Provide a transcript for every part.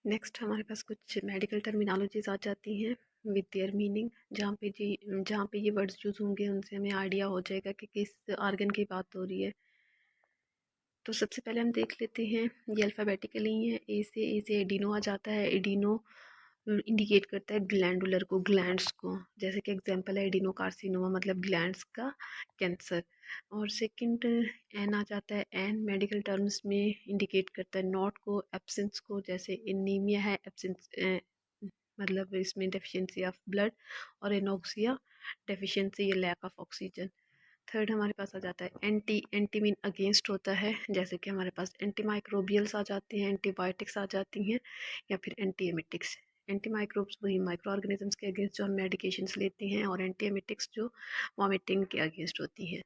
Next हमारे पास कुछ medical terminologies आ जाती हैं विद देयर मीनिंग। जहाँ पे ये वर्ड्स यूज़ होंगे उनसे हमें आइडिया हो जाएगा कि किस आर्गन की बात हो रही है। तो सबसे पहले हम देख लेते हैं, ये अल्फ़ाबेटिकली ही है। ए से एडिनो आ जाता है। एडिनो इंडिकेट करता है ग्लैंडुलर को, ग्लैंड्स को। जैसे कि एग्जांपल है एडिनो कार्सिनोमा, मतलब ग्लैंड्स का कैंसर। और सेकंड एन आ जाता है। एन मेडिकल टर्म्स में इंडिकेट करता है नॉट को, एब्सेंस को। जैसे एनीमिया है, एब्सेंस मतलब इसमें डेफिशिएंसी ऑफ ब्लड। और एनोक्सिया डेफिशिएंसी, ये लैक ऑफ ऑक्सीजन। थर्ड हमारे पास आ जाता है एंटी। एंटी मीन अगेंस्ट होता है। जैसे कि हमारे पास एंटी माइक्रोबियल्स आ जाते हैं, एंटीबायोटिक्स आ जाती हैं, या फिर एंटी एमिटिक्स। एंटी माइक्रोब्स वही माइक्रो ऑर्गेनिजम्स के अगेंस्ट जो हम मेडिकेशंस लेते हैं, और एंटी एमिटिक्स जो वॉमिटिंग के अगेंस्ट होती हैं।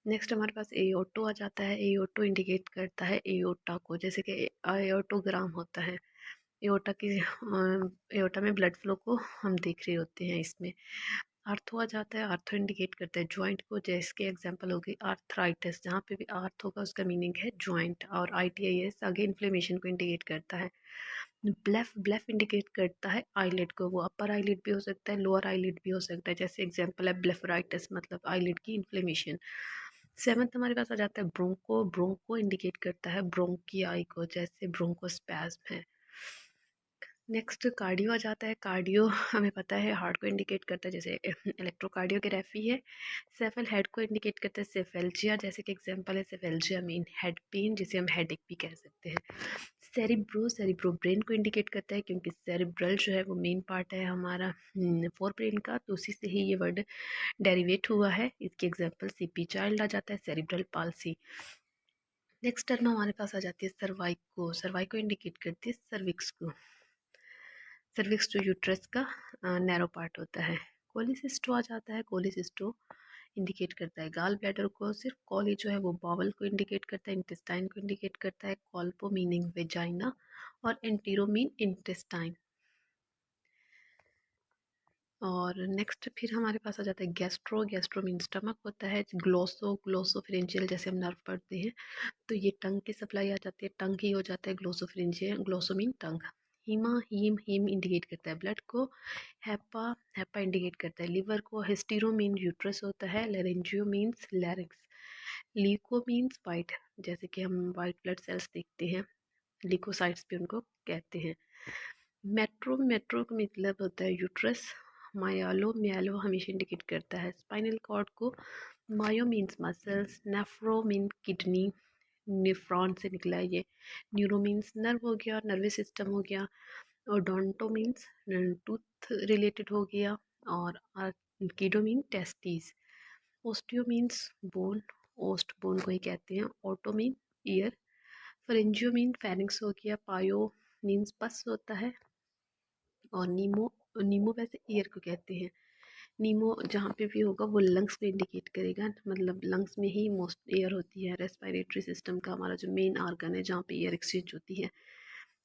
नेक्स्ट हमारे पास एओटो आ जाता है। एओटो इंडिकेट करता है एओटा को। जैसे कि एओटोग्राम होता है। एओटा की एओटा में ब्लड फ्लो को हम देख रहे होते हैं इसमें। आर्थो आ जाता है। आर्थो इंडिकेट करता है जॉइंट को। जैसे एग्जांपल होगी आर्थराइटिस, जहाँ पे भी आर्थ होगा उसका मीनिंग है जॉइंट। और आईटीआईएस आगे इन्फ्लेमेशन को इंडिकेट करता है। ब्लेफ, ब्लेफ इंडिकेट करता है आईलिड को। वो अपर आईलिड भी हो सकता है, लोअर आईलिड भी हो सकता है। जैसे एग्जांपल है ब्लेफराइटिस, मतलब आईलिड की इन्फ्लेमेशन। सेवन्थ हमारे पास आ जाता है ब्रोंको। ब्रोंको इंडिकेट करता है ब्रोंकियाई को, जैसे ब्रोंकोस्पैज्म है। नेक्स्ट कार्डियो आ जाता है। कार्डियो हमें पता है हार्ट को इंडिकेट करता है, जैसे इलेक्ट्रोकार्डियोग्राफी है। सेफल हेड को इंडिकेट करता है सेफेल्जिया। जैसे कि एग्जांपल है सेफेल्जिया मीन हेड पेन, जिसे हम हेडेक भी कह सकते हैं। सेरिब्रो, सेरिब्रो ब्रेन को इंडिकेट करता है, क्योंकि सेरिब्रल जो है वो मेन पार्ट है हमारा फोर ब्रेन का, तो उसी से ही ये वर्ड डेरिवेट हुआ है। इसके एग्जांपल सीपी चाइल्ड आ जाता है, सेरिब्रल पाल्सी। नेक्स्ट टर्म हमारे पास आ जाती है सर्वाइको। सर्वाइको इंडिकेट करती है सर्विक्स को। सर्विक्स जो यूट्रस का नैरो पार्ट होता है। कोलिसिस्टो आ जाता है। कोलिसिस्टो इंडिकेट करता है गाल ब्लैडर को। सिर्फ कॉली जो है वो बावल को इंडिकेट करता है, इंटेस्टाइन को इंडिकेट करता है। कॉल्पो मीनिंग वेजाइना, और एंटीरो मीन इंटेस्टाइन। और नेक्स्ट फिर हमारे पास आ जाता है गैस्ट्रो। गैस्ट्रो मीन स्टमक होता है। ग्लोसो, ग्लोसोफिरेंशियल जैसे हम नर्व पढ़ते हैं, तो ये टंग की सप्लाई आ जाती है, टंग ही हो जाता है ग्लोसोफिरेंशियल। ग्लोसो मीन टंग। हीमा, हीम, हीम इंडिकेट करता है ब्लड को। हैपा, हैपा इंडिकेट करता है लिवर को। हिस्टीरो मीन यूट्रस होता है। Laryngo means larynx. Leuco means white, जैसे कि हम वाइट ब्लड सेल्स देखते हैं, लिकोसाइट्स भी उनको कहते हैं। मेट्रो, मेट्रो का मतलब होता है यूट्रस। मायालो, म्यालो हमेशा इंडिकेट करता है स्पाइनल कॉर्ड को। Myo means muscles. Nephro mean kidney, nephron से निकला है ये। न्यूरो मीन्स नर्व हो गया, नर्वस सिस्टम हो गया। और डोंटो मीन्स टूथ रिलेटेड हो गया। और कीडो mean testes. Osteo means bone, osteo bone को ही कहते हैं। Oto mean ear. Pharyngo mean pharynx हो गया। पायो मीन्स पस होता है। और नीमो, नीमो वैसे ईयर को कहते हैं। नीमो जहाँ पे भी होगा वो लंग्स को इंडिकेट करेगा, मतलब लंग्स में ही मोस्ट एयर होती है। रेस्पिरेटरी सिस्टम का हमारा जो मेन ऑर्गन है जहाँ पे एयर एक्सचेंज होती है।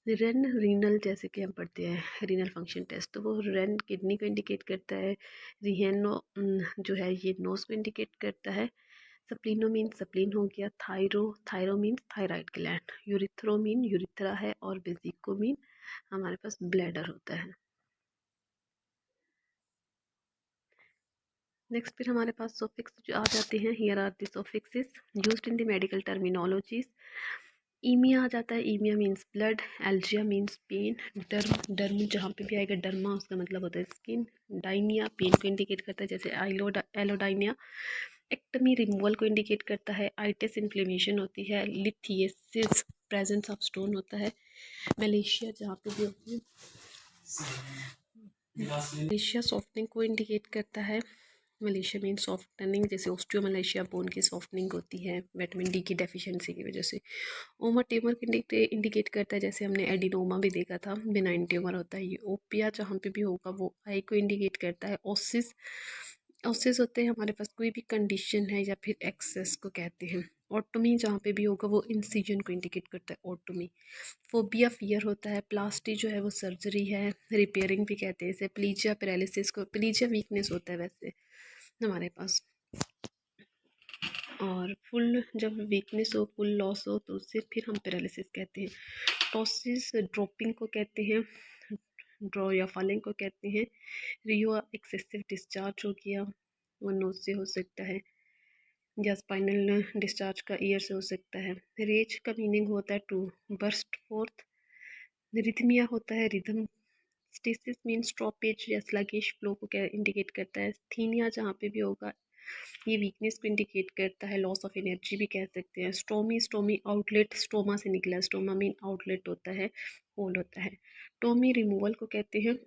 रेन, रीनल जैसे कि हम पढ़ते हैं रीनल फंक्शन टेस्ट, तो वो रेन किडनी को इंडिकेट करता है। रिहेनो जो है ये नोज को इंडिकेट करता है। सप्लीनो मीन सप्लीन हो गया। Thyro, thyro mean thyroid gland. Urethro mean urethra है। और बेसिको मीन हमारे पास ब्लैडर होता है। नेक्स्ट फिर हमारे पास सॉफिक्स जो आ जाते हैं। Here are the suffixes used in the medical terminologies. Emia आ जाता है। Emia means blood. Algia means pain. Derm, derm जहाँ पे भी आएगा डर्मा उसका मतलब होता है स्किन। डाइनिया पेन को इंडिकेट करता है, जैसे एलोडाइनिया। एक्टमी रिमूवल को इंडिकेट करता है। आइटिस इन्फ्लेमेशन होती है। लिथियसिस प्रेजेंस ऑफ स्टोन होता है। मलेशिया जहाँ पे भी होती है, मलेशिया सॉफ्टनिंग को इंडिकेट करता है। मलेशिया मीन सॉफ्टनिंग, जैसे ऑस्टियो मलेशिया बोन की सॉफ्टनिंग होती है विटामिन डी की डेफिशिएंसी की वजह से। ओमा ट्यूमर को इंडिकेट करता है, जैसे हमने एडिनोमा भी देखा था, बिनाइन ट्यूमर होता है ये। ओपिया जहाँ पे भी होगा वो आई को इंडिकेट करता है। ओसिस, ओसिस होते हैं हमारे पास कोई भी कंडीशन है या फिर एक्सेस को कहते हैं। ऑटोमी जहाँ पे भी होगा वो इंसिजन को इंडिकेट करता है, ऑटोमी। फोबिया फियर होता है। प्लास्टी जो है वो सर्जरी है, रिपेयरिंग भी कहते हैं इसे। प्लीजिया पैरालिसिस को, प्लीजिया वीकनेस होता है वैसे हमारे पास। और फुल जब वीकनेस हो, फुल लॉस हो, तो उससे फिर हम पैरालिसिस कहते हैं। टॉसिस ड्रॉपिंग को कहते हैं, ड्रॉ या फॉलिंग को कहते हैं। रियो एक्सेसिव डिस्चार्ज हो गया, वो नोज से हो सकता है, या स्पाइनल डिस्चार्ज का ईयर से हो सकता है। रेज का मीनिंग होता है टू बर्स्ट फोर्थ। रिथमिया होता है रिदम। स्टेसिस मीन स्टॉपेज या स्लगिश फ्लो को क्या इंडिकेट करता है। स्थीनिया जहाँ पे भी होगा ये वीकनेस को इंडिकेट करता है, लॉस ऑफ एनर्जी भी कह सकते हैं। स्टोमी, स्टोमी आउटलेट, स्टोमा से निकला, स्टोमा मीन आउटलेट होता है, होल होता है। टोमी रिमूवल को कहते हैं।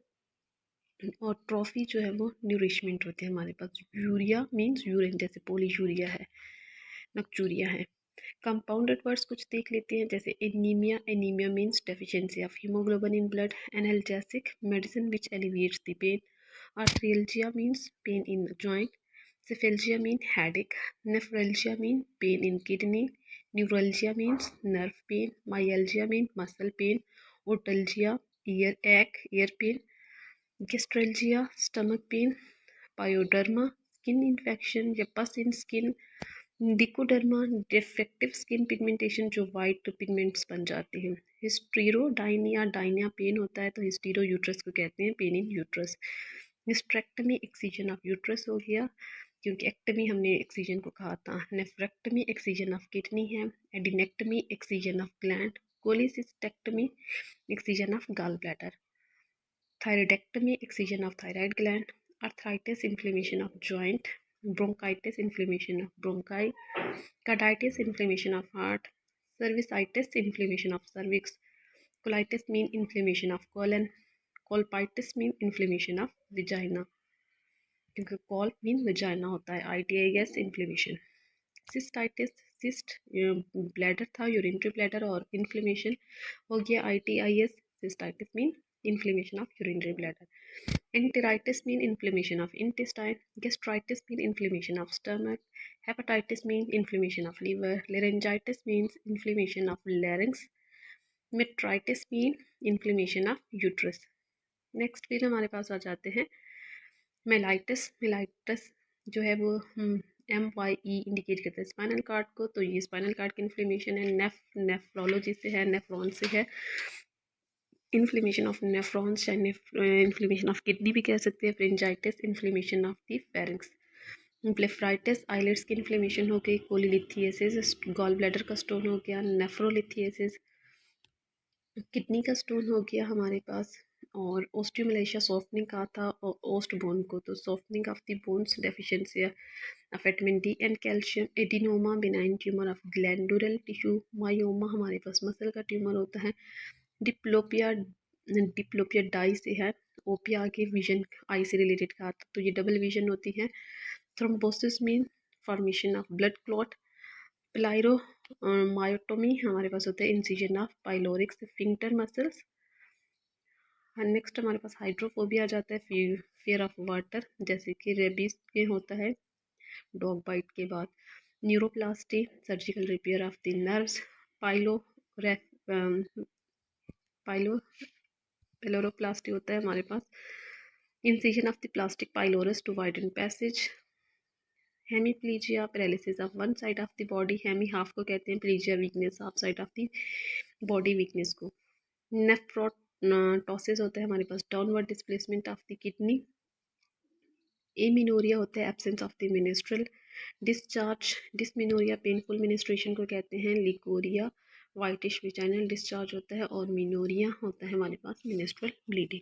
और ट्रॉफी जो है वो न्यूरिशमेंट होती है हमारे पास। यूरिया मीन्स यूरिन, जैसे पोलीयूरिया है, नक्चूरिया है। कंपाउंडेड वर्ड्स कुछ देख लेते हैं, जैसे anaemia, anaemia means deficiency of haemoglobin in blood. Analgesic, medicine which alleviates the pain. Arthralgia means pain in joint. Cephalgia mean headache. Nephralgia mean pain in kidney. Neuralgia means nerve pain. Myalgia mean muscle pain. Otalgia, ear ache, ear pain. Gastralgia, stomach pain. Pyoderma, skin infection या pus in skin. डिकोडर्मा, defective skin pigmentation, जो white pigments बन जाते हैं। हिस्टीरोडाइनिया, Dainiya pen होता है तो हिस्टीरो uterus को कहते हैं, pain in uterus. Hysterectomy, excision of uterus हो गया, क्योंकि एक्टमी हमने एक्सीजन को कहा था। नेफ्रेक्टमी, एक्सीजन ऑफ किडनी है। Adenectomy, excision of gland. Cholecystectomy, excision of gall bladder. Thyroidectomy, excision of thyroid gland. Arthritis, inflammation of joint. Bronchitis, inflammation of bronchi. Carditis, inflammation of heart. Cervicitis, inflammation of cervix. Colitis mean inflammation of colon. Colpitis mean inflammation of vagina, क्योंकि col mean vagina होता है। ITIS, inflammation. Cystitis, cyst bladder था, urinary bladder, और inflammation हो गया ITIS। Cystitis mean inflammation of urinary bladder. Enteritis mean inflammation of intestine. Gastritis mean inflammation of stomach. Hepatitis mean inflammation of liver. Laryngitis means inflammation of larynx. Metritis mean inflammation of uterus. Next फिर हमारे पास आ जाते हैं mellitus. Mellitus जो है वो MYE indicate करता है spinal cord को, तो ये स्पाइनल कार्ड की इन्फ्लेमेशन है। नेफ्रोलॉजी से है, नेफ्रॉन से है। इन्फ्लेमेशन ऑफ नेफ्रॉन्स, चाहे इन्फ्लेमेशन ऑफ किडनी भी कह सकते हैं। Pharyngitis, inflammation of the pharynx. Blepharitis, eyelids की इन्फ्लेमेशन हो गई। कोलिलिथियसिस, गॉल ब्लैडर का स्टोन हो गया। नेफ्रोलिथियसिस, किडनी का स्टोन हो गया हमारे पास। और ओस्टियोमलेशिया, सॉफ्टनिंग कहा था, और ओस्ट बोन को, तो softening of the bones, deficiency of vitamin D and calcium. Adenoma, benign tumour of glandular tissue. Myoma हमारे पास मसल का ट्यूमर होता है। डिप्लोपिया, डिप्लोपिया डाई से है। ओपिया आगे विजन, आई से रिलेटेड कहा था, तो ये डबल विजन होती है। Thrombosis mean formation of blood clot. Pyloromyotomy हमारे पास होता है incision of pyloric sphincter muscles. Next हमारे पास हाइड्रोफोबिया आ जाता है, फियर ऑफ वाटर, जैसे कि रेबीज के होता है डॉग बाइट के बाद। Neuroplasty, surgical repair of the nerves. Pylo pylo pyloroplasty होता है हमारे पास, incision of the plastic pylorus to widen passage. Hemiplegia, paralysis of one side of the body. Hemi half को कहते हैं, plegia weakness of side of the body weakness को। Nephroptosis होता है हमारे पास, downward displacement of the kidney. Amenorrhoea होता है, absence of the menstrual discharge. Dysmenorrhoea, painful menstruation को कहते हैं। लिकोरिया, वाइटिश विजाइनल डिस्चार्ज होता है। और मिनोरिया होता है हमारे पास मिनिस्ट्रल ब्लीडिंग।